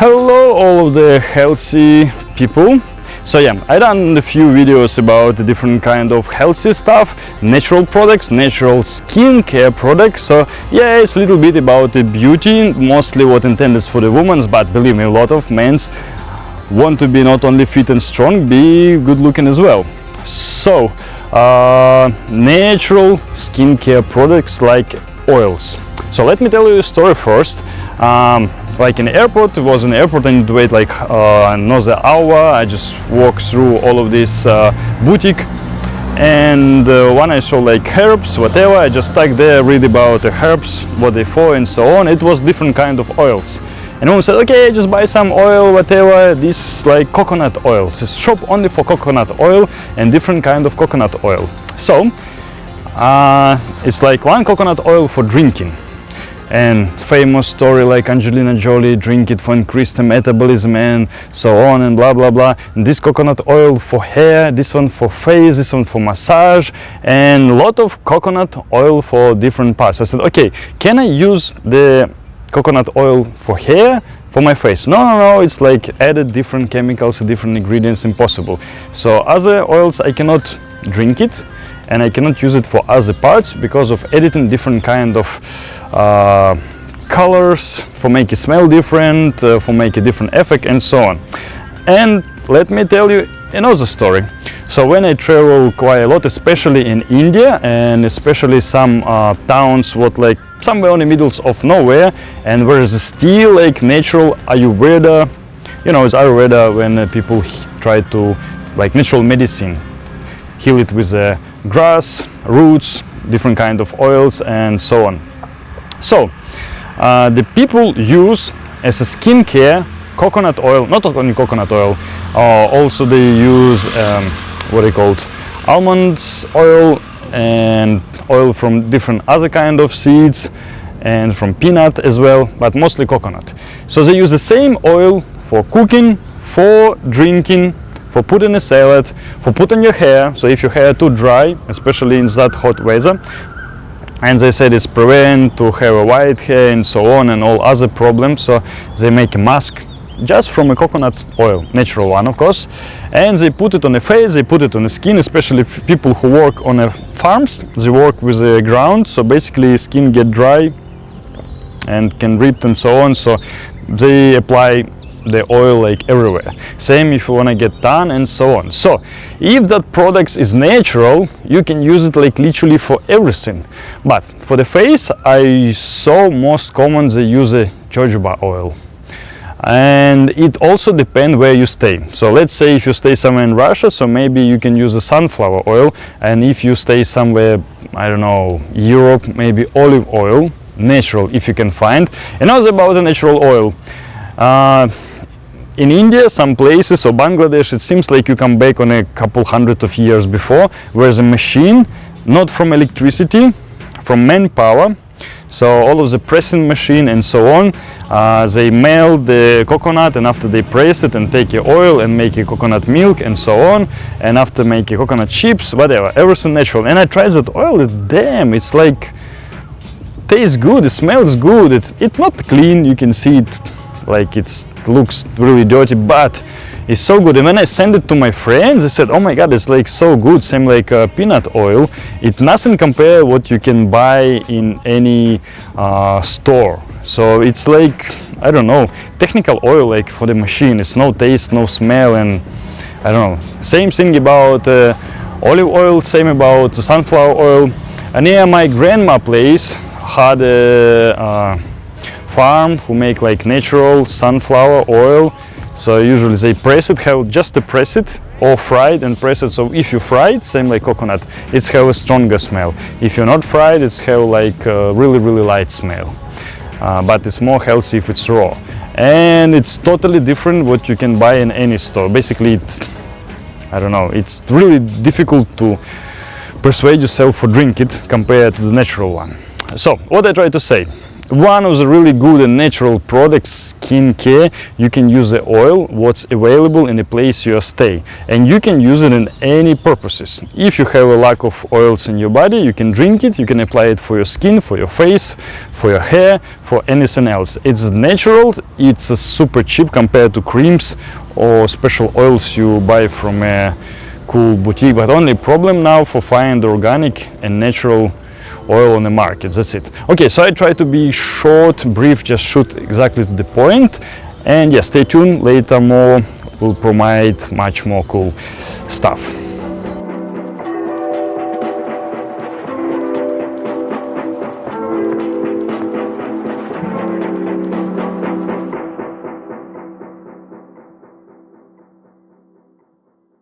Hello all of the healthy people. So yeah, I done a few videos about the different kind of healthy stuff, natural products, natural skincare products. So yeah, it's a little bit about the beauty, mostly what intended for the women, but believe me, a lot of men want to be not only fit and strong, be good looking as well. So natural skincare products like oils. So let me tell you a story first. Like in the airport, it was an airport, I need to wait like another hour. I just walked through all of this boutique, and when I saw like herbs, whatever, I just stuck there, read about the herbs, what they for and so on. It was different kind of oils. And one said, okay, just buy some oil, whatever. This like coconut oil. This shop only for coconut oil and different kind of coconut oil. So it's like one coconut oil for drinking. And famous story like Angelina Jolie drink it for increased metabolism and so on and blah blah blah. And this coconut oil for hair, this one for face, this one for massage, and a lot of coconut oil for different parts. I said, okay, can I use the coconut oil for hair, for my face? No, it's like added different chemicals, different ingredients, impossible. So other oils I cannot drink it, and I cannot use it for other parts because of editing different kind of colors, for make it smell different, for make a different effect and so on. And let me tell you another story. So when I travel quite a lot, especially in India, and especially some towns what like somewhere in the middle of nowhere, and where is still like natural Ayurveda, you know, it's Ayurveda when people try to like natural medicine, heal it with grass, roots, different kind of oils and so on. So the people use as a skincare coconut oil, not only coconut oil, also they use what they called almonds oil and oil from different other kind of seeds and from peanut as well, but mostly coconut. So they use the same oil for cooking, for drinking, for put in a salad, for put in your hair. So if your hair too dry, especially in that hot weather, and they said it's prevent to have a white hair and so on and all other problems, so they make a mask just from a coconut oil, natural one of course, and they put it on the face, they put it on the skin, especially people who work on farms, they work with the ground, so basically skin get dry and can rip and so on, so they apply the oil like everywhere. Same if you want to get tan and so on. So if that product is natural, you can use it like literally for everything. But for the face, I saw most common they use a jojoba oil. And it also depends where you stay. So let's say if you stay somewhere in Russia, so maybe you can use a sunflower oil, and if you stay somewhere, I don't know, Europe, maybe olive oil, natural if you can find. And also about the natural oil. In India, some places, or Bangladesh, it seems like you come back on a couple hundred of years before, whereas a machine, not from electricity, from manpower, so all of the pressing machine and so on, they melt the coconut, and after they press it and take your oil and make a coconut milk and so on, and after make a coconut chips, whatever, everything natural. And I tried that oil, damn, it's like, tastes good, it smells good, it's not clean, you can see it, like it looks really dirty, but it's so good. And when I sent it to my friends, they said, oh my god, it's like so good, same like peanut oil. It nothing compare what you can buy in any store. So it's like, I don't know, technical oil like for the machine. It's no taste, no smell, and I don't know. Same thing about olive oil, same about sunflower oil. And near my grandma place had a farm who make like natural sunflower oil. So usually they press it, have just to press it, or fried and press it. So if you fry it, same like coconut, it's have a stronger smell. If you're not fried, it's have like a really light smell. But it's more healthy if it's raw. And it's totally different what you can buy in any store. Basically, I don't know, it's really difficult to persuade yourself for drink it compared to the natural one. So what I try to say, one of the really good and natural products, skincare. You can use the oil what's available in the place you stay, and you can use it in any purposes. If you have a lack of oils in your body, you can drink it, you can apply it for your skin, for your face, for your hair, for anything else. It's natural, it's super cheap compared to creams or special oils you buy from a cool boutique, but only problem now for find organic and natural oil on the market. That's it. Okay, so I try to be short, brief, just shoot exactly to the point, and yeah, stay tuned, later more will provide much more cool stuff.